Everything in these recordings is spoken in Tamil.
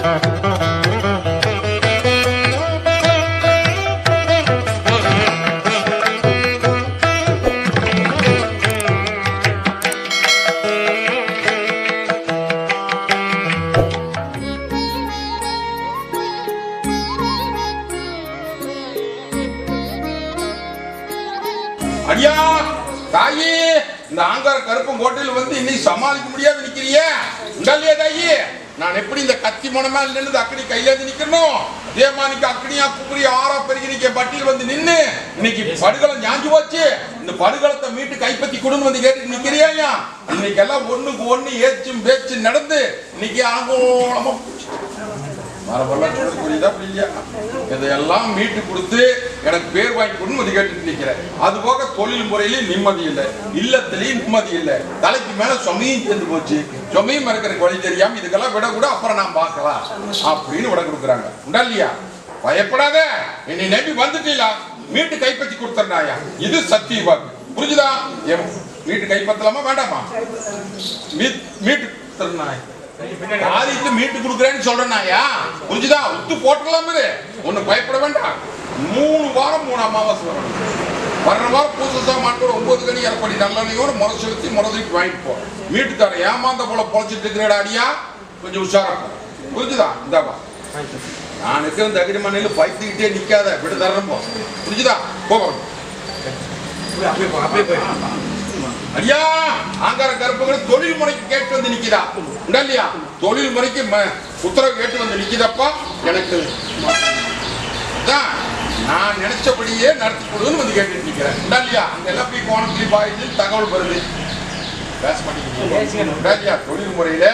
ஐயா தாயி, இந்த ஆங்கார கருப்பம் கோட்டையில் வந்து இன்னைக்கு சமாளிக்க முடியாது நிக்கிறிய இல்லையா தாயி? நான் எப்படி இந்த கத்தி மனமா நின்று அக்கடி கையில இருந்து நிக்கணும், தேமானிக்கு அக்கடியா குபுரி ஆறா பெருகி நிக்க பட்டியல் வந்து நின்று இன்னைக்கு படுகளம் ஞாஞ்சு போச்சு, இந்த படுகளத்தை மீட்டு கைப்பற்றி கொடுன்னு வந்து கேட்டு நிக்கிறியா? இன்னைக்கு எல்லாம் ஒண்ணுக்கு ஒண்ணு ஏச்சும் பேச்சு நடந்து இன்னைக்கு ஆங்கோளமா இதையெல்லாம் மீட்டு கொடுத்து எனக்கு பேர் வாங்கி கொடுன்னு வந்து கேட்டு நிக்கிறேன். அது போக தொழில் முறையிலும் நிம்மதி இல்லை, இல்லத்திலையும் நிம்மதி இல்லை, தலைக்கு மேல சுமையும் சேர்ந்து போச்சு, சுமையும் இருக்கிற வழி தெரியாம இதுக்கெல்லாம் விட கூட அப்புறம் நான் பார்க்கலாம் அப்படின்னு விட கொடுக்குறாங்க. உண்டா இல்லையா? பயப்படாத, என்னை நம்பி வந்துட்டீங்களா, மீட்டு கைப்பற்றி கொடுத்துறாயா, இது சத்திய வாக்கு. புரிஞ்சுதா? மீட்டு கைப்பற்றலாமா வேண்டாமா? மீட்டு தருணாய் காரியத்தை மீட்டு கொடுக்குறேன்னு சொல்றேன்னாயா, புரிஞ்சுதா? உத்து போட்டுக்கலாம், ஒண்ணு பயப்பட வேண்டாம். 3 வாரம் 3 அமாவாசை வரணும். வர்ற வாரம் பூசா மாட்டோட 9 கனி இறப்படி நல்லெண்ணையோட முறை செலுத்தி முறைக்கு வாங்கிட்டு போ. மீட்டு தர ஏமாந்த போல பொழைச்சிட்டு இருக்கிற அடியா, கொஞ்சம் உஷாரா. புரிஞ்சுதா? இந்தாப்பா நான் இருக்கிற தகுதி மண்ணில் பைத்துக்கிட்டே நிக்காத, விட்டு தர்றேன் போ. புரிஞ்சுதா? போகணும். ஐயா ஆங்கார கருப்புகளை தொழில் முறைக்கு கேட்டு வந்து நிக்குதா இல்லையா? தொழில் முறைக்கு உத்தரவு கேட்டு வந்து நிக்குதப்பா. எனக்கு நான் நினைச்சபடியே நடத்தி கொடுன்னு வந்து கேட்டு நிக்கிறேன் இல்லையா? அங்க எல்லாம் போய் கோணத்துல பாய்ச்சி தகவல் வருது, பேச மாட்டேங்குது. தொழில் முறையில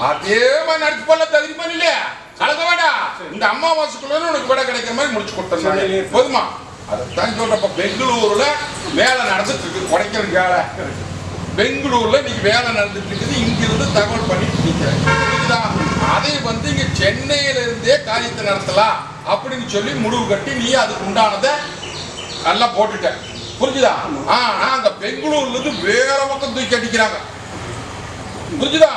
அதே மாதிரி நடத்தி போல தகுதி பண்ண இல்லையா? கலக்க வேண்டாம். இந்த அமாவாசைக்குள்ள உனக்கு விட கிடைக்கிற மாதிரி முடிச்சு கொடுத்தேன், போதுமா? அதைத்தான் சொல்றப்ப பெங்களூர்ல வேலை நடந்துட்டு இருக்கு, கொடைக்கானல் வேலை. பெங்களூர்ல இன்னைக்கு வேலை நடந்துட்டு இருக்குது, இங்கிருந்து தகவல் பண்ணிட்டு நிக்கிறேன். அதை வந்து இங்க சென்னையில இருந்தே காரியத்தை நடத்தலாம் அப்படின்னு சொல்லி முடிவு கட்டி நீ அதுக்கு உண்டானதை நல்லா போட்டுட்ட, புரிஞ்சுதா? ஆனா அங்க பெங்களூர்ல இருந்து வேற பக்கம் தூக்கி அடிக்கிறாங்க, புரிஞ்சுதா?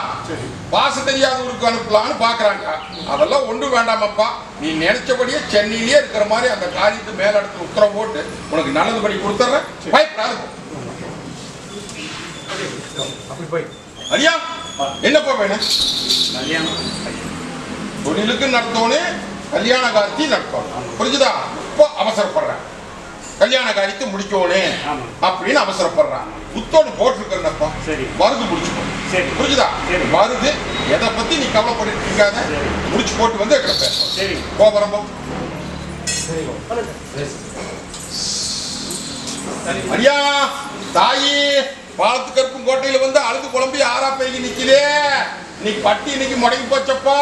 பாச தெரியாதவருக்கு அனுப்பலாம்னு பாக்குறாங்க. அதெல்லாம் ஒன்று வேண்டாமப்பா, நீ நினைச்சபடியே சென்னையிலேயே இருக்கிற மாதிரி அந்த காரியத்தை மேல இடத்துல உத்தரவு போட்டு உனக்கு நல்லது பண்ணி கொடுத்துறேன். பயப்படாது. ஐயா என்னப்பா வேணும்? தொழிலுக்கு நடத்தோன்னு கல்யாண காரியத்தை நடத்தணும், புரிஞ்சுதா? இப்போ அவசரப்படுறேன், கல்யாண காரியத்தை முடிக்கணும் அப்படின்னு அவசரப்படுறான். புத்தோடு போட்டிருக்கிறப்பா மருந்து முடிச்சுக்கோ, புரிஞ்சுதா? மருந்து எதை பத்தி நீ கவலைப்பட்டு இருக்காத, முடிச்சு போட்டு வந்து போகிறோம். ஐயா தாயி பாலத்து கருப்பும் கோட்டையில வந்து அழுது குழம்பி ஆறா பெருகி நிக்கிறே. இன்னைக்கு பட்டி இன்னைக்கு முடங்கி போச்சப்பா.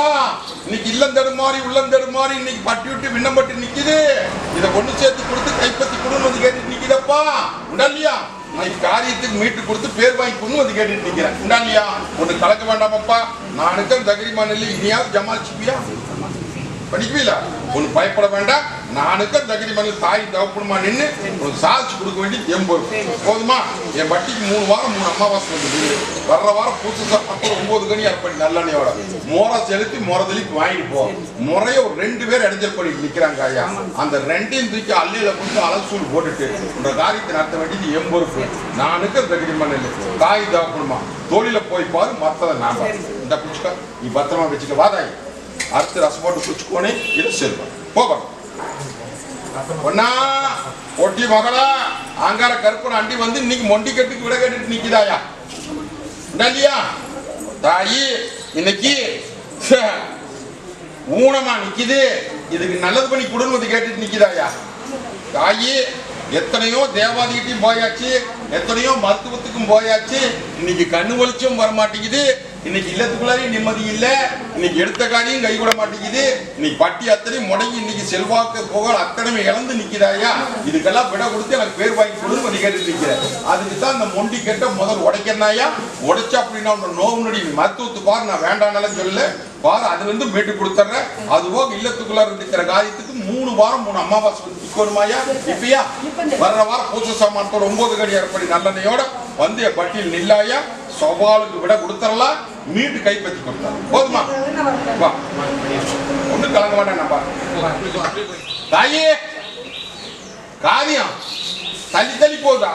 இன்னைக்கு இல்லந்தடு மாதிரி உள்ளந்தடு மாதிரி இன்னைக்கு பட்டி விட்டு விண்ணப்பட்டு நிக்குது. இதை கொண்டு சேர்த்து கொடுத்து கைப்பற்றி கொடுன்னு வந்து கேட்டுட்டு நிக்குதப்பா. உண்டா? நான் காரியத்துக்கு மீட்டு கொடுத்து பேர் வாங்கி கொண்டு வந்து கேட்டுட்டு நிக்கிறேன். உண்டா? ஒண்ணு கலக்க வேண்டாமப்பா. நானுக்கு தகிரிமான இல்லை, இனியாவது ஜமாளிச்சுப்பியா? படிக்கவில்லை, ஒண்ணு பயப்பட வேண்டாம். நானுக்கு தகிரிமான தாய் தகப்பனுமா நின்று உனக்கு சாதிச்சு கொடுக்க வேண்டிய எம்பது போதுமா? என் பட்டிக்கு 3 வாரம் 3 அமாவாசை வந்து வர்ற வாரம் புதுசா 9 கனி அர்ப்பணி நல்லெண்ணையோட முறை செலுத்தி முறதலிக்கு வாங்கிட்டு போ. முறைய ஒரு 2 பேர் இடைஞ்சல் பண்ணிட்டு நிக்கிறாங்க ஐயா. அந்த 2ஐயும் தூக்கி அள்ளியில கொடுத்து அலசூல் போட்டுட்டு உங்க காரியத்தை நடத்த வேண்டியது எம்பது. நானுக்கு தகிரிமான இல்லை, தாய் தகப்பனுமா தொழில போய் பாரு, மத்ததை நான் இந்த புச்சுக்கா நீ பத்திரமா வச்சுக்க. வாதாயி அடுத்து ரசம் போட்டு குடிச்சுக்கோனே, இதை செல்வம் போகணும். ஒன்னா ஒட்டி மகளா ஆங்கார கருப்பன் அண்டி வந்து இன்னைக்கு மொண்டி கட்டுக்கு விட கேட்டுட்டு நிக்குதாயா? இல்லையா தாயி? இன்னைக்கு ஊனமா நிக்குது, இதுக்கு நல்லது பண்ணி கொடுன்னு வந்து கேட்டுட்டு நிக்குதாயா தாயி? எத்தனையோ தேவாதிகிட்டையும் போயாச்சு, எத்தனையோ மருத்துவத்துக்கும் போயாச்சு, இன்னைக்கு கண்ணு வெளிச்சம் வர மாட்டேங்குது. இன்னைக்கு இல்லத்துக்குள்ளாரையும் நிம்மதி இல்லை, இன்னைக்கு எடுத்த காரியம் கை கூட மாட்டேங்குது. இன்னைக்கு பட்டி அத்தனை முடங்கி இன்னைக்கு செல்வாக்கு புகழ் அத்தனை இழந்து நிக்கிறாயா? இதுக்கெல்லாம் விட கொடுத்து எனக்கு பேர் வாங்கி கொடுன்னு வந்து கேட்டு நிக்கிறேன். அதுக்கு தான் இந்த மொண்டி கெட்ட முதல் உடைக்கிறனாயா? உடைச்சா அப்படின்னா நோவு நடி மருத்துவத்து பாரு, நான் வேண்டாம்னாலும் சொல்லல பாரு, அதுல இருந்து மீட்டு கொடுத்துட்றேன். அதுபோக இல்லத்துக்குள்ள இருக்கிற காரியத்துக்கு 3 வாரம் 3 அமாவாசை வந்து நிக்கணுமாயா? இப்பயா வர்ற வாரம் பூச சாமானத்தோட 9 கனி அர்ப்பணி நல்லெண்ணையோட வந்து என் பட்டியல் நில்லாயா? சவாலுக்கு விட கொடுத்துடலாம். மீட்டு கைப்பற்றி கொடுத்தாரு. போதுமா? வா, ஒன்றும் கலங்க மாட்டேன். நம்பா தாயே, காரியம் தள்ளி தள்ளி போதா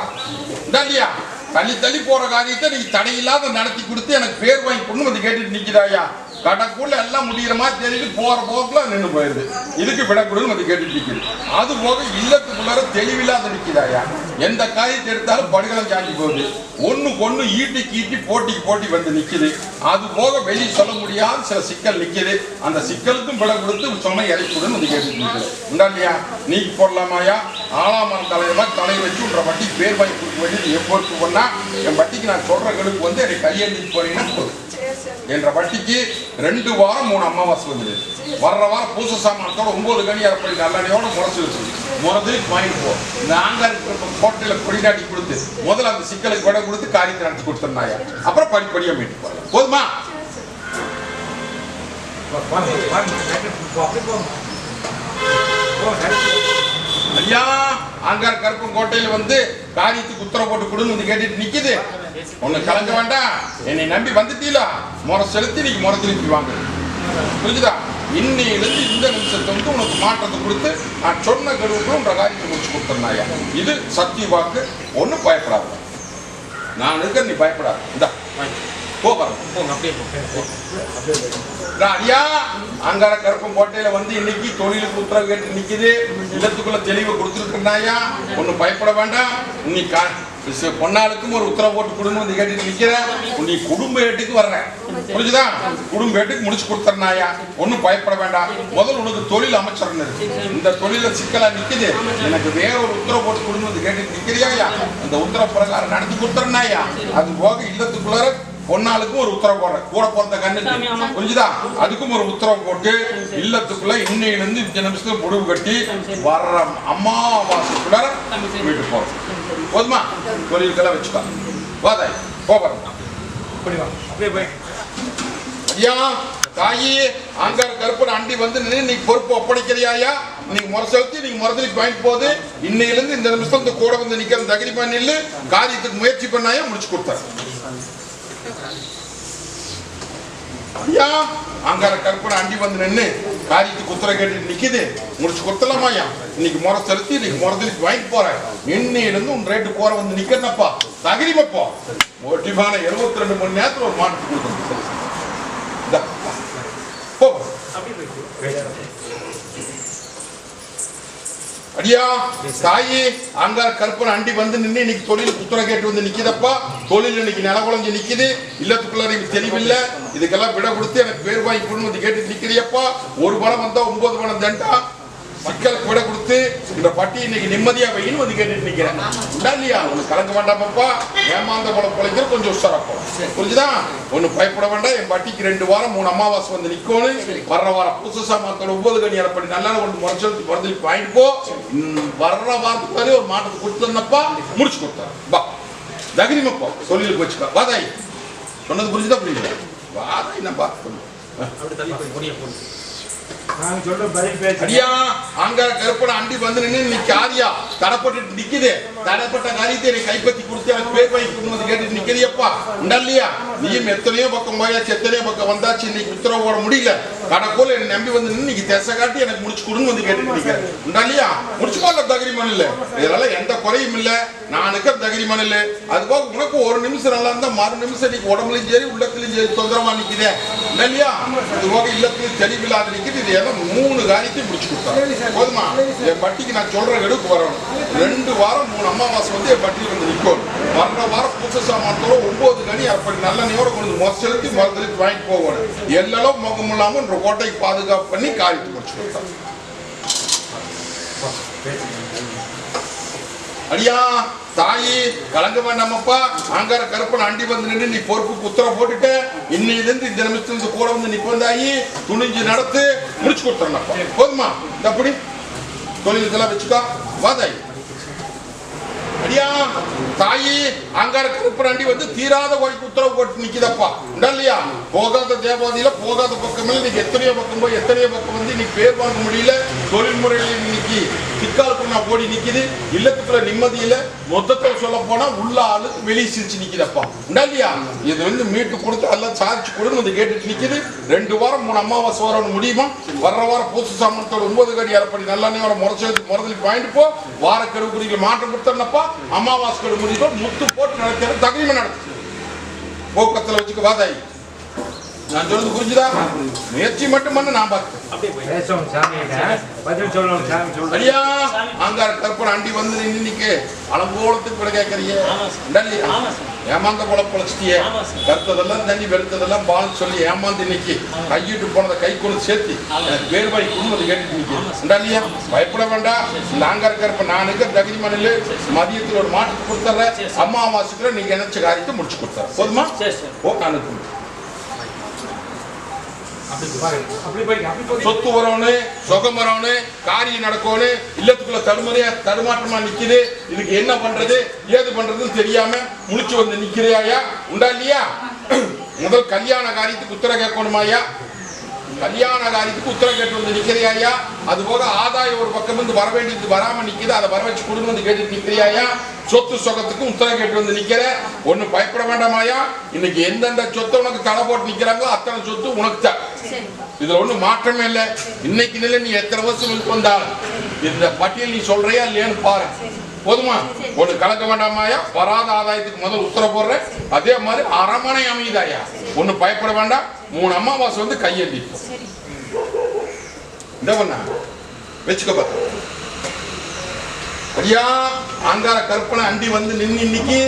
இல்லையா? தள்ளி தள்ளி போற காரியத்தை நீ தடையில்லாத நடத்தி கொடுத்து எனக்கு பேர் வாங்கி கொண்டு வந்து கேட்டுட்டு நிக்கிறாயா? கடக்குள்ள எல்லாம் முடிகிற மாதிரி தெரியுது, போற போக்குல நின்று போயிருது. இதுக்கு விடக்கூடாது வந்து கேட்டுட்டு நிற்குது. அது போக இல்லத்துக்குள்ளார தெளிவில்லாத நிற்கிறாயா? எந்த காரியத்தை எடுத்தாலும் படுகளம் சாஞ்சி போகுது. ஒண்ணுக்கு ஈட்டி போட்டிக்கு போட்டி வந்து நிக்குது. அது போக வெளியே சொல்ல முடியாத சில சிக்கல் நிக்குது. அந்த சிக்கலுக்கும் விட கொடுத்து சுமை இறக்கிவிடுன்னு வந்து கேட்டுட்டு நிற்குது. உண்டா இல்லையா? நீக்கி போடலாமாயா? ஆளாமரம் தலையை வச்சு உன்ற வட்டிக்கு பேர் வாங்கி கொடுக்க வேண்டியது எப்பொழுது பண்ணா என் வட்டிக்கு நான் சொல்ற கெடுக்கு வந்து என்னை கையெழுத்து போனீங்கன்னா போதும். என்ற வட்டிக்கு 2 வாரம் 3 அமாவாசை வந்துடுது. வர்ற வாரம் பூச சாமானத்தோட 9 கனி அரைப்படி நல்லெண்ணையோட முறைச்சு வச்சு முறது வாங்கிட்டு போ. நாங்க கோட்டையில கொடிநாட்டி கொடுத்து முதல்ல அந்த சிக்கலுக்கு விட கொடுத்து காரியத்தை நடத்தி கொடுத்துருந்தாயா? அப்புறம் படிப்படியா மீட்டு போகலாம். போதுமா? ஐயா, அங்கார கருப்பம் கோட்டையில வந்து காரியத்துக்கு உத்தரவு போட்டு கொடுன்னு வந்து கேட்டுட்டு நிக்குது. ஒண்ணு கலங்க வேண்டாம். என்னை நம்பி வந்துட்டீங்களா? முறை செலுத்தி நீங்க முறை திருப்பி வாங்க. புரிஞ்சுதா? இன்னையிலிருந்து இந்த நிமிஷத்தை வந்து உனக்கு மாற்றத்தை கொடுத்து நான் சொன்ன கருவுக்கு உன்ற காரியத்தை முடிச்சு கொடுத்துருந்தாயா? இது சத்திய வாக்கு. ஒன்னும் பயப்படாத. நான் இருக்க, நீ பயப்படாத. இந்த ஐயா, அங்கார கருப்பம் கோட்டையில வந்து இன்னைக்கு தொழிலுக்கு உத்தரவு கேட்டு நிக்குது. இல்லத்துக்குள்ள தெளிவை கொடுத்துருக்கா? ஒன்னும் பயப்பட வேண்டாம். இன்னைக்கு பொன்னாளுக்கும் ஒரு உத்தரவு போட்டு கொடுன்னு வந்து கேட்டு நிக்கிற. நீ குடும்ப ஏட்டுக்கு வர்ற. புரிஞ்சுதா? குடும்ப ஏட்டுக்கு முடிச்சு கொடுத்துறாயா? ஒன்னும் பயப்பட வேண்டாம். முதல்ல உனக்கு தொழில் அமைச்சர் இருக்கு. இந்த தொழில சிக்கலா நிக்குது. எனக்கு வேற ஒரு உத்தரவு போட்டு கொடுன்னு வந்து கேட்டு நிக்கிறியா? அந்த உத்தரவு பிரகாரம் நடத்தி கொடுத்துறாயா? அது போக இல்லத்துக்குள்ள பொன்னாளுக்கும் ஒரு உத்தரவு போடுற. கூட பிறந்த கண்ணுக்கு புரிஞ்சுதா? அதுக்கும் ஒரு உத்தரவு போட்டு இல்லத்துக்குள்ள இன்னையிலிருந்து இந்த நிமிஷத்துல முடிவு கட்டி வர்ற அம்மாவாசைக்குள்ள வீட்டு போறோம். போதுமா? தொழில்கெல்லாம் வச்சுக்கோ. வாதாய் போகிறோம். ஐயா, தாயி, அங்கார கருப்பன் அண்டி வந்து நீ பொறுப்பு ஒப்படைக்கிறியாயா? நீங்க முறை செலுத்தி நீங்க முறைதலுக்கு வாங்கிட்டு போகுது. இன்னையிலிருந்து இந்த நிமிஷம் இந்த கூட வந்து நிக்கிற தகிரிமா நில்லு. காரியத்துக்கு முயற்சி பண்ணாயா? முடிச்சு கொடுத்தாரு. ஐயா, அங்கார கற்பனை அண்டி வந்து நின்று காரியத்துக்கு உத்தரவு கேட்டு நிக்குது. முடிச்சு கொடுத்தலாமாயா? இன்னைக்கு முறை செலுத்தி இன்னைக்கு முறைதலுக்கு வாங்கிட்டு போற. இன்னையிலிருந்து உன் ரேட்டு போற வந்து நிக்கிறப்பா தகிரிமப்போ மோட்டிவான 72 மணி நேரத்தில் ஒரு மாற்றத்தை கொடுக்கணும். அடியா, தாயி, அங்கார கற்பனை அண்டி வந்து நின்று இன்னைக்கு தொழில் உத்தரவு கேட்டு வந்து நிக்குதப்பா. தொழில் இன்னைக்கு நில குழஞ்சு நிக்குது. இல்லத்துக்குள்ள எனக்கு தெளிவில்லை. இதுக்கெல்லாம் விட கொடுத்து எனக்கு பேர் வாங்கி கொண்டு வந்து கேட்டு நிக்கிறியப்பா. ஒரு பணம் வந்தா 9 பணம் தண்டா. சிக்கலுக்கு விட கொடுத்து இந்த பட்டி இன்னைக்கு நிம்மதியா வைன்னு வந்து கேட்டுட்டு நிக்கிறேன். இல்லையா? உனக்கு கலங்க வேண்டாமப்பா. ஏமாந்த போல பிழைக்கிற கொஞ்சம் உஷாரப்போ. புரிஞ்சுதா? ஒண்ணு பயப்பட வேண்டாம். என் பட்டிக்கு 2 வாரம் 3 அமாவாசை வந்து நிக்கணும். வர்ற வாரம் புதுசு சாமானத்தோட 9 கனி அரைப்படி நல்லா கொண்டு முறைச்சலுக்கு முறைதலுக்கு வாங்கிட்டு போ. வர்ற வாரத்துக்கு வரை ஒரு மாற்றத்தை கொடுத்துருந்தப்பா. முடிச்சு கொடுத்தாரு. பா தகிரிமப்போ தொழிலுக்கு வச்சுக்கோ. வாதாய் சொன்னது புரிஞ்சுதா? புரியுது? வாதாய் நான் பார்த்து அடியா, அங்கார கருப்பனை அண்டி வந்து நின்று காரியா தடைப்பட்டு நிக்குது. தடைப்பட்ட காரியத்தை நீ கைப்பற்றி கொடுத்து எனக்கு பேர் வாங்கி கொடுத்து கேட்டு நிக்கிறியப்பா. உண்டல்லையா? நீயும் எத்தனையோ பக்கம் போயாச்சு, எத்தனையோ பக்கம் வந்தாச்சு. இன்னைக்கு உத்தரவு போட முடியல. கடற்கோல என்னை நம்பி வந்து இன்னைக்கு திசை காட்டி எனக்கு முடிச்சு கொடுன்னு வந்து கேட்டு நிக்கிறேன். உண்டல்லையா? முடிச்சு போடல தகிரிமன் இல்ல. இதெல்லாம் எந்த குறையும் இல்ல. நான் இருக்கிற தகிரிமன் இல்ல. அது போக உனக்கு ஒரு நிமிஷம் நல்லா இருந்தா மறு நிமிஷம் நீக்கு உடம்புலையும் சரி உள்ளத்திலையும் சரி தொந்தரவா நிக்குதே. இல்லையா? அது போக இல்லத்திலையும் தெளிவில்லாத நிக்குது. இது 3 காரியத்தையும் முடிச்சு கொடுத்தாரு. போதுமா? என் பட்டிக்கு நான் சொல்ற கெடுக்கு வரணும். 2 வாரம் 3 அமாவாசை வந்து என் பட்டியில் வந்து நிற்கும். வர்ற வாரம் புதுசு சாமானத்தோட 9 கனி அப்படி நல்லெண்ணையோட கொண்டு முறை செலுத்தி மறுதலுக்கு வாங்கிட்டு போகணும். எல்லாம் முகம் இல்லாம ஒரு கோட்டைக்கு பாதுகாப்பு பண்ணி காரியத்தை முடிச்சு கொடுத்தாரு. அடியா, தாயி, கலங்க வேண்டாமப்பா. அங்கார கருப்பன் அண்டி வந்து நின்று நீ பொறுப்புக்கு உத்தரவு போட்டுட்ட. இன்னையிலிருந்து இந்த நிமிஷத்துல கூட வந்து நிப்பந்தாயி துணிஞ்சு நடத்து முடிச்சு கொடுத்துறப்பா. போதுமா? அப்படி தொழிலுக்கெல்லாம் வச்சுக்கோ. வாதாயி அடியா தாயி அங்கார கருப்பராண்டி வந்து தீராத கோரிக்கை உத்தரவு போட்டு நிக்குதப்பா இல்லையா? போகாத தேவாதியில போகாத பக்கமே இன்னைக்கு எத்தனையோ பக்கம் போய் எத்தனையோ பக்கம் வந்து இன்னைக்கு பேர் வாங்க முடியல. தொழில் முறையில் இன்னைக்கு சிக்காலுக்கு நான் ஓடி நிக்குது. இல்லத்துக்குள்ள நிம்மதியில மொத்தத்தில் சொல்ல போனா உள்ள ஆளு வெளியே சிரிச்சு நிக்குதப்பா இல்லையா? இது வந்து மீட்டு கொடுத்து எல்லாம் சாரிச்சு கொடுன்னு வந்து கேட்டுட்டு நிக்குது. 2 வாரம் 3 அமாவாசை வரணும் முடியுமா? வர்ற வாரம் பூசு சாமனத்தோட 9 கடி அரைப்படி நல்லெண்ணெயோட முறதலி பாயிண்ட் போ. வார கருவுக்குறிகள் மாற்றம் கொடுத்தனப்பா. அமாவாசை கரு முடிவு முத்து போட்டு நடக்கிறது தகுதிமை நடத்து போக்கத்தில் வச்சுக்க வாதாயி. நான் சொல்றது புரிஞ்சுதா? முயற்சி மட்டும் பண்ண நான் பார்த்தேன். ஐயா அங்கார கற்பனை அண்டி வந்து நின்னுக்கு அலங்கோலத்துக்கு விட கேட்கறியே ஏமாந்த போல பொழைச்சிட்டியே. கருத்ததெல்லாம் தண்ணி வெளுத்ததெல்லாம் பால் சொல்லி ஏமாந்து இன்னைக்கு கையிட்டு போனதை கை கொண்டு சேர்த்து எனக்கு வேறுபாடி குடும்பத்தை கேட்டுட்டு நிற்கிறேன் இல்லையா? பயப்பட வேண்டாம். இந்த அங்கார கற்பனை நானுக்கு தகுதி மண்ணில் மதியத்தில் ஒரு மாட்டுக்கு கொடுத்துட்றேன். அம்மாவாசைக்குள்ள நீங்க நினைச்ச காரியத்தை முடிச்சு கொடுத்தாரு போதுமா? ஓ அனுப்பு. சொத்து வரணும், சுகம் வரணும், காரியம் நடக்கணும். இல்லத்துக்குள்ள தடுமாற்றமா நிக்குது. இதுக்கு என்ன பண்றது ஏது பண்றதுன்னு தெரியாம முழிச்சு வந்து நிக்கிறியா உண்டா இல்லையா? முதல் கல்யாண காரியத்துக்கு உத்தர கேட்கணுமாயா? கல்யாண காரியத்துக்கு உத்தரவு கேட்டு வந்து நிக்கிறியா? அது போக ஆதாயம் ஒரு பக்கம் வந்து வர வேண்டியது வராம நிக்குது. அதை வர வச்சு கொடுங்க வந்து கேட்டு நிக்கிறியா? சொத்து சொகத்துக்கு உத்தரவு கேட்டு வந்து நிக்கிற. ஒண்ணு பயப்பட வேண்டாமாயா? இன்னைக்கு எந்தெந்த சொத்தை உனக்கு தடை போட்டு நிக்கிறாங்களோ அத்தனை சொத்து உனக்கு தான். இதுல ஒண்ணு மாற்றமே இல்லை. இன்னைக்கு நிலை நீ எத்தனை வருஷம் இருக்கு வந்தாலும் இந்த பட்டியல் நீ சொல்றியா இல்லையான்னு பாரு போதுமா? ஒண்ணு கலக்க வேண்டாமாயா? வராத ஆதாயத்துக்கு முதல் உத்தரவு போடுற. அதே மாதிரி அரமனை அமைதாயா? ஒண்ணு பயப்பட வேண்டாம். 3 அமாவாசை வந்து கையெழுதி இந்த பண்ண வச்சுக்க பார்த்து. ஐயா அங்கார கற்பனை அண்டி வந்து நின்று இன்னைக்கு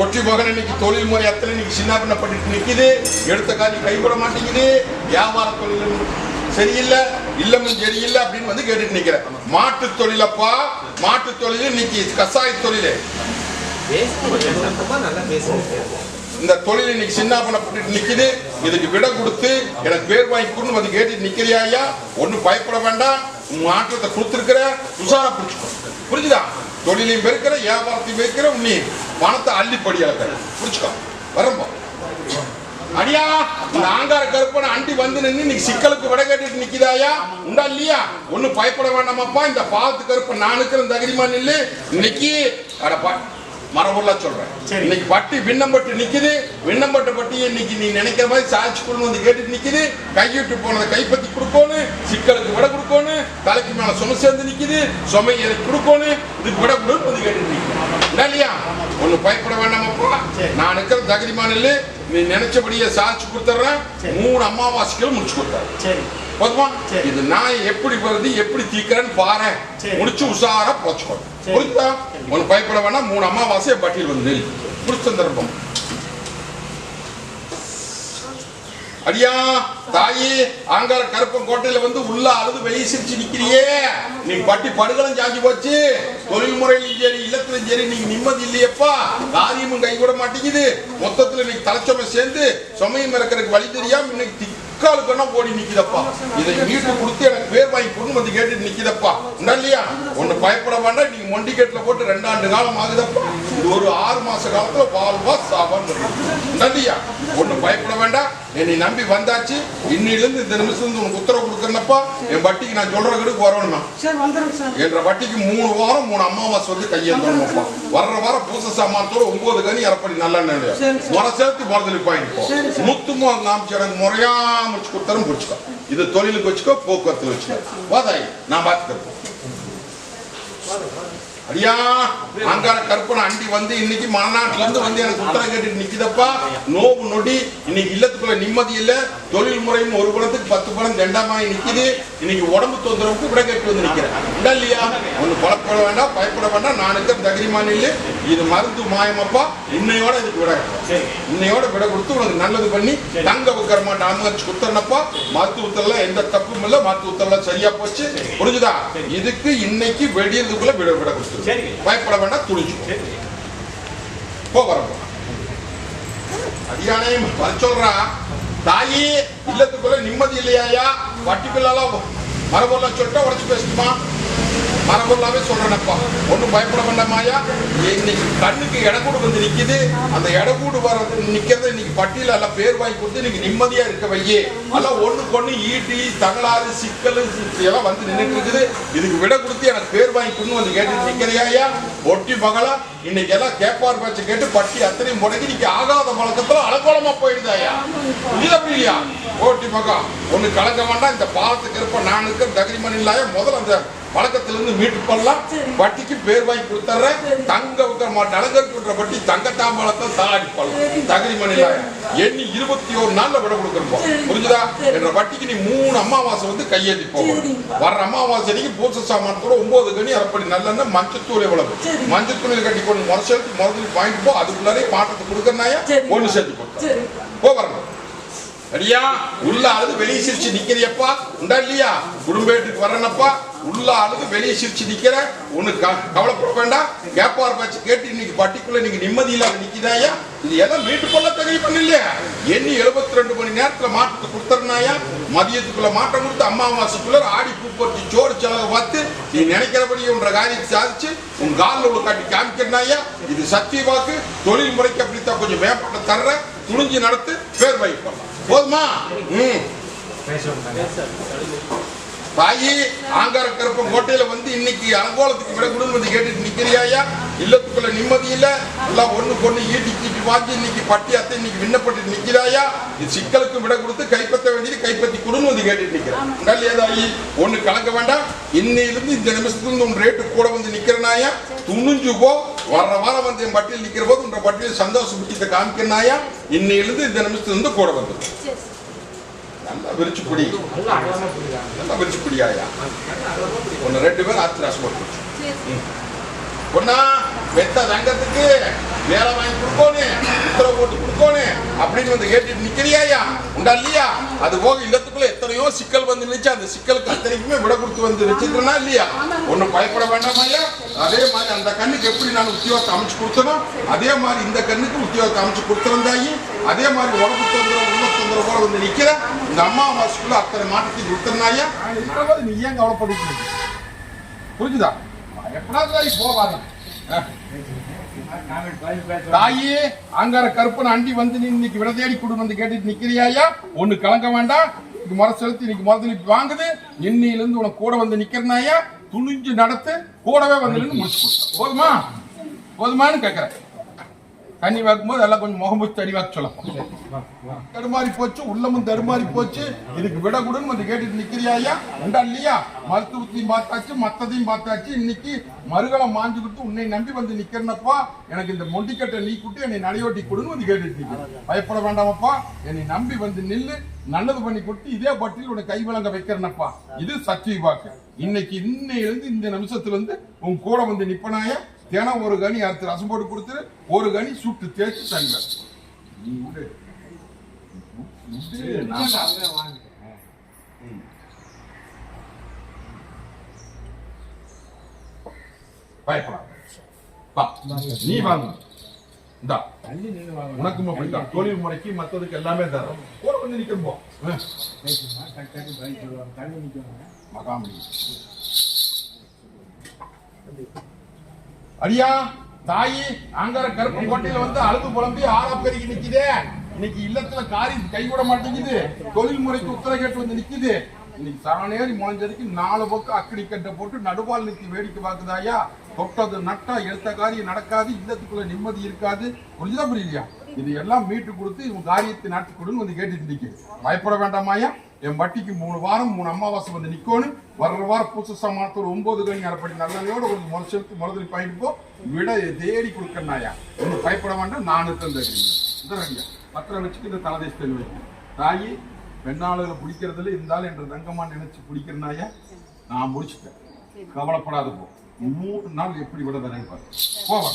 ஒற்றி மகன் இன்னைக்கு தொழில் முறை அத்தனை இன்னைக்கு சின்ன பண்ணப்பட்டு நிக்குது. எடுத்த காரியம் கைவிட மாட்டேங்குது. வியாபார தொழில் சரியில்லை, இல்லமும் சரியில்லை அப்படின்னு வந்து கேட்டுட்டு நிக்கிறேன். மாட்டு தொழிலப்பா, மாட்டு தொழில் இன்னைக்கு கசாய தொழில். இந்த தொழில் இன்னைக்கு சின்ன பண்ணப்பட்டு நிக்குது. இதுக்கு விட கொடுத்து எனக்கு பேர் வாங்கி கொடுன்னு வந்து கேட்டு நிக்கிறியா? ஒன்னும் பயப்பட வேண்டாம். மாற்றத்தை கொடுத்துருக்கிற உஷாரா பிடிச்சுக்கோ. புரிஞ்சுதா? தொழிலையும் பெருக்கிற, வியாபாரத்தையும் பெருக்கிற, உன்னி பணத்தை அள்ளிப்படியா புடிச்சுக்கோ. வரம்போ அடியா இந்த ஆங்கார கருப்பனை அண்டி வந்து நின்று இன்னைக்கு சிக்கலுக்கு விட கேட்டுட்டு நிக்குதாயா உண்டா இல்லையா? ஒன்னும் பயப்பட வேண்டாமப்பா. இந்த பாவத்து கருப்பை நான் இருக்கிற தகுதிமா நில்லு. இன்னைக்கு அடப்பா மரபொருளா சொல்றேன். இன்னைக்கு பட்டி விண்ணம்பட்டு நிக்குது. விண்ணம்பட்ட பட்டி இன்னைக்கு நீ நினைக்கிற மாதிரி சாய்ச்சி கொடுன்னு வந்து கேட்டுட்டு நிக்குது. கையிட்டு போனதை கைப்பற்றி கொடுக்கணும். சிக்கலுக்கு விட கொடுக்கணும். தலைக்கு மேல சுமை சேர்ந்து நிக்குது. சுமை எனக்கு கொடுக்கணும். இதுக்கு விட கொடுன்னு வந்து கேட்டுட்டு நிக்குது இல்லையா? ஒண்ணு பயப்பட வேண்டாமப்பா. நான் இருக்கிற தகுதிமான நீ நினைச்சபடியே சாய்ச்சி கொடுத்துட்றேன். 3 அமாவாசைகள் முடிச்சு கொடுத்தாரு போதுமா? இது நான் எப்படி வருது எப்படி தீக்கிறேன்னு பாரு. முடிச்சு உஷாரா போச்சுக்கோ. புரியுதா? ஒன்னு பயப்பட வேணாம். 3 அமாவாசை பட்டியல் வந்து புடிச்ச சந்தர்ப்பம். அடியா தாயி அங்கார கருப்பன் கோட்டையில வந்து உள்ள அழுது வெளியே சிரிச்சு நிக்கிறியே. நீ பட்டி படுகளும் சாஞ்சி போச்சு. தொழில் முறையிலும் சரி இல்லத்திலும் சரி நீங்க நிம்மதி இல்லையப்பா. காரியமும் கை கூட மாட்டேங்குது. மொத்தத்துல இன்னைக்கு தலைச்சொமை சேர்ந்து சுமையும் இறக்கிறதுக்கு வழி தெரியாம இன்னைக்கு காலுக்குன்னா ஓடி நிக்குதப்பா. இதை மீட்டு கொடுத்து எனக்கு பேர் வாங்கி கொண்டு வந்து கேட்டு நிக்குதப்பா இல்லையா? ஒண்ணு பயப்பட வேண்டாம். நீங்க மொண்டிகேட்ல போட்டு 2 ஆண்டு காலம் ஆகுதப்பா. இது ஒரு 6 மாச காலத்துல வாழ்வா சாவான்னு இல்லையா? ஒண்ணு பயப்பட வேண்டாம். என்னை நம்பி வந்தாச்சு. இன்னிலிருந்து இந்த நிமிஷம் உனக்கு உத்தரவு கொடுக்கறப்பா. என் வட்டிக்கு நான் சொல்ற கிட்ட வரணுமா? என்ற வட்டிக்கு 3 வாரம் 3 அமாவாசை வந்து கையெழுந்தோம்ப்பா. வர்ற வாரம் பூச சாமானத்தோட 9 கனி அரைப்படி நல்லா முறை சேர்த்து முறதலி பாயிண்ட் முத்துமா காமிச்சு எனக்கு முறையா முடிச்சு கொடுத்தாரும் பிடிச்சுக்கோ. இது தொழிலுக்கு வச்சுக்கோ, போக்குவரத்துல வச்சுக்கோ. வாதாய் நான் பார்த்துக்கிறேன். ஐயா அங்கார கற்பனை அண்டி வந்து இன்னைக்கு மனநாட்டுல இருந்து வந்து எனக்கு உத்தரவு கேட்டுட்டு நிக்குதப்பா. நோவு நொடி இன்னைக்கு இல்லத்துக்குள்ள நிம்மதி இல்ல. தொழில் முறையும் ஒரு குணத்துக்கு 10 பணம் தண்டமாயி நிக்குது. இன்னைக்கு உடம்பு தொந்தரவுக்கு விட கேட்டு வந்து நிக்கிறேன் இல்லையா? ஒண்ணு பழப்பட வேண்டாம், பயப்பட வேண்டாம். நான் இருக்கிற தகுதிமான இல்லை. இது மருந்து மாயமப்பா. இன்னையோட இதுக்கு விட இன்னையோட விட கொடுத்து உனக்கு நல்லது பண்ணி தங்க வைக்கிற மாட்டேன் அனுமதிச்சு கொடுத்தனப்பா. மருத்துவத்துல எந்த தப்பும் இல்லை. மருத்துவத்துல சரியா போச்சு. புரிஞ்சுதா? இதுக்கு இன்னைக்கு வெடியதுக்குள்ள விட கொடுத்து பயப்பட வேண்டாம். துணிச்சு போ வரப்போ அடியானே வர சொல்றா. தாயி இல்லத்துக்குள்ள நிம்மதி இல்லையா? வட்டிக்குள்ள மரபொருளை சொல்லிட்டா உடச்சு பேசணுமா? மரபொருளாவே சொல்றேனப்பா, ஒன்றும் பயப்பட வேண்டாமாயா. இன்னைக்கு கண்ணுக்கு இடக்கூடு வந்து நிக்குது. அந்த இடக்கூடு வர நிக்கிறத இன்னைக்கு பட்டியல எல்லாம் பேர் வாங்கி கொடுத்து இன்னைக்கு நிம்மதியா இருக்க வையே. எல்லாம் ஒண்ணுக்கு ஒண்ணு ஈட்டி தகராறு சிக்கல் எல்லாம் வந்து நின்றுட்டு இருக்குது. இதுக்கு விட கொடுத்து எனக்கு பேர் வாங்கி கொடுன்னு வந்து கேட்டு நிக்கிறையா. ஒட்டி மகளா இன்னைக்கு எல்லாம் கேப்பார் பேச்ச கேட்டு பட்டி அத்தனையும் முடங்கி இன்னைக்கு ஆகாத பழக்கத்துல அலங்கோலமா போயிடுதாயா. இல்லையா ஓட்டி மகா ஒண்ணு கலக்க வேண்டாம். இந்த பாலத்துக்கு இருப்ப நான் இருக்கிற தகிரிமணி இல்லாய முதல்ல அந்த பழக்கத்திலிருந்து மீட்டு பண்ணலாம். வட்டிக்கு பேர் வாங்கி கொடுத்துறேன். தங்க நலங்கற்ற வட்டி தங்கத்தாம்பழத்தை தாடி பண்ணலாம். தகிரிமணி இல்லாய எண்ணி 21 நாள்ல விட கொடுக்கணும். புரிஞ்சுதா? என்ற வட்டிக்கு நீ 3 அமாவாசை வந்து கையேற்றி போகணும். வர்ற அமாவாசை அன்னைக்கு பூச சாமான் கூட 9 கனி அரைப்படி நல்லெண்ணெய் மஞ்சத்தூள் எவ்வளவு மஞ்சத்தூள் கட்டி கொண்டு முறைச்செலுத்தி முதல்ல வாங்கிட்டு போ. அதுக்குள்ளாரே மாற்றத்தை கொடுக்கறனாயா ஒண்ணு சேர்த்து கொடுத்தேன் போ. வரணும் அடியா உள்ள அழுது வெளியே சிரிச்சு நிக்கிறியப்பா உண்டா இல்லையா? குடும்பத்துக்கு வரனப்பா உள்ள அழுது வெளியே சிரிச்சு நிக்கிற. ஒண்ணு கவலைப்பட வேண்டாம். கேப்பார் பேச்சு கேட்டு இன்னைக்கு பட்டிக்குள்ள நீங்க நிம்மதி இல்லாம நிக்கிதாயா. இது எல்லாம் வீட்டு கொள்ள தகுதி பண்ணலையா? எண்ணி 72 மணி நேரத்துல மாற்றத்தை கொடுத்துறனாயா. மதியத்துக்குள்ள மாற்றம் கொடுத்து அம்மாவாசைக்குள்ள ஆடி பூ போட்டு சோறு செலவு பார்த்து நீ நினைக்கிறபடி உன்ற காரியத்தை சாதிச்சு உன் காலில் உள்ள காட்டி காமிக்கிறனாயா. இது சத்திய வாக்கு. தொழில் முறைக்கு அப்படித்தான் கொஞ்சம் மேம்பட்ட தர்ற துணிஞ்சு நடத்து பேர் வைப்பலாம். போதுமா? தாயி ஆங்கார கருப்பம் கோட்டையில வந்து இன்னைக்கு அலங்கோலத்துக்கு விட குடும்பத்தை கேட்டுட்டு நிக்கிறியாயா. இல்லத்துக்குள்ள நிம்மதி இல்ல. எல்லாம் ஒண்ணு ஈட்டி கீட்டி வாங்கி இன்னைக்கு பட்டி அத்தை இன்னைக்கு விண்ணப்பட்டு நிக்கிறாயா. இது சிக்கலுக்கு விட கொடுத்து கைப்பற்ற வேண்டியது கைப்பற்றி கொடுன்னு வந்து கேட்டுட்டு நிக்கிறேன். தாயி ஒண்ணு கலக்க வேண்டாம். இன்னையிலிருந்து இந்த நிமிஷத்துல இருந்து உன் ரேட்டு கூட வந்து நிக்கிறனாயா. துணிஞ்சு போ. வர்ற வாரம் வந்து என் பட்டியல் நிக்கிற போது உன்ற பட்டியல் சந்தோஷ புத்தியத்தை காமிக்கிறனாயா. இன்னையிலிருந்து இந்த நிமிஷத்துல இருந்து கூட வந்து நல்லா விரிச்சு குடி. நல்லா விரிச்சு குடியாயா. ஒன்னு 2 பேர் ஆத்திராசம் போட்டு பொண்ணா வெத்த தங்கத்துக்கு வேலை வாங்கி கொடுக்கணும் உத்தரவு போட்டு கொடுக்கணும் அப்படின்னு வந்து கேட்டுட்டு நிக்கிறியாயா. உண்டா இல்லையா? அது போக இல்லத்துக்குள்ள எத்தனையோ சிக்கல் வந்து நினைச்சு அந்த சிக்கலுக்கு அத்தனைக்குமே விட கொடுத்து வந்து வச்சுக்கிறனா இல்லையா? ஒன்னும் பயப்பட வேண்டாமாயா. அதே மாதிரி அந்த கண்ணுக்கு எப்படி நான் உத்தியோகத்தை அமைச்சு கொடுத்தனும் அதே மாதிரி இந்த கண்ணுக்கு உத்தியோகத்தை அமைச்சு கொடுத்துருந்தாயி. அதே மாதிரி உடம்பு தொந்தரவு உள்ள தொந்தரவு போல வந்து நிக்கிற இந்த அம்மாவாசைக்குள்ள அத்தனை மாற்றத்துக்கு விட்டுருந்தாயா. நீ ஏன் கவலைப்படுத்த? புரிஞ்சுதா? எப்படாது போவாத தாயே அங்கார கருப்பன் அண்டி வந்து நீ இன்னைக்கு விட தேடி கொடு வந்து கேட்டுட்டு நிக்கிறியாயா. ஒண்ணு கலங்க வேண்டாம். இது முறை செலுத்தி இன்னைக்கு முதலிப்பு வாங்குது. இன்னையிலிருந்து உனக்கு கூட வந்து நிக்கிறனாயா. துணிஞ்சு நடத்து கூடவே வந்து முடிச்சு போதுமா? போதுமான்னு கேட்கிறேன். தண்ணி வாக்கும்போது எல்லாம் கொஞ்சம் முகம்பூச்சி தடி வாக்கு சொல்லலாம். தடுமாறி போச்சு. உள்ளமும் தடுமாறி போச்சு. இதுக்கு விட கூடன்னு வந்து கேட்டுட்டு நிக்கிறியாயா. உண்டா இல்லையா? மருத்துவத்தையும் பார்த்தாச்சு மத்ததையும் பார்த்தாச்சு. இன்னைக்கு மறுகலம் மாஞ்சு கொடுத்து உன்னை நம்பி வந்து நிக்கிறனப்பா. எனக்கு இந்த மொண்டிக்கட்டை நீ கூட்டி என்னை நடையோட்டி கொடுன்னு வந்து கேட்டுட்டு நிக்கிறேன். பயப்பட வேண்டாமப்பா. என்னை நம்பி வந்து நில்லு. நல்லது பண்ணி கொடுத்து இதே பட்டியல் உன்னை கை விளங்க வைக்கிறனப்பா. இது சத்திய வாக்கு. இன்னைக்கு இன்னையிலிருந்து இந்த நிமிஷத்துல இருந்து உன் கூட வந்து நிப்பனாயா. தினம் ஒரு கனி அறுத்து ரசம் போட்டு கொடுத்துரு. ஒரு கனி சுட்டு தேய்ச்சி தங்க. பயப்படா நீ வாங்க. உனக்கும் அப்படித்தான். தொழில் முறைக்கு மற்றதுக்கு எல்லாமே தரும். கூட வந்து நிற்கும் மகாமணி அடியா தாயி ஆங்கார கருப்பு கோட்டையில வந்து அழுது புலம்பி ஆறாப்பெருகி நிக்குதே. இன்னைக்கு இல்லத்துல காரியம் கைவிட மாட்டேங்குது. தொழில் முறைக்கு உத்தரவு கேட்டு வந்து நிக்குது. இன்னைக்கு சரணேறி முளைஞ்சதுக்கு 4 பக்கம் அக்கடி கட்டை போட்டு நடுவால் நிறுத்தி வேடிக்கை பார்க்குதாயா. தொட்டது நட்டா எடுத்த காரியம் நடக்காது. இல்லத்துக்குள்ள நிம்மதி இருக்காது. புரிஞ்சுதா புரியலையா? இது எல்லாம் மீட்டு கொடுத்து இவன் காரியத்தை நடத்தி கொடுன்னு வந்து கேட்டுட்டு நிக்குது. பயப்பட வேண்டாமாயா. என் வட்டிக்கு 3 வாரம் 3 அமாவாசை வந்து நிக்கணும். வர்ற வாரம் பூச சாமானத்தோட 9 கனி அரைப்படி நல்லதையோட ஒரு முறைச்செலுத்து முதலில் பயணிட்டு போ. விட தேடி கொடுக்கறனாயா. ஒன்னும் பயப்பட வேண்டாம். நானு தந்துடுறீங்க. பத்திரம் வச்சுட்டு இந்த தலதேசத்தில் வைக்கும். தாயி பெண்ணாளுகளை பிடிக்கிறதுல இருந்தாலும் என்ற தங்கமா நினைச்சு பிடிக்கிறனாயா. நான் முடிச்சுட்டேன். கவலைப்படாத போ. 3 நாள் எப்படி விட தரேன்னு பாரு. போவா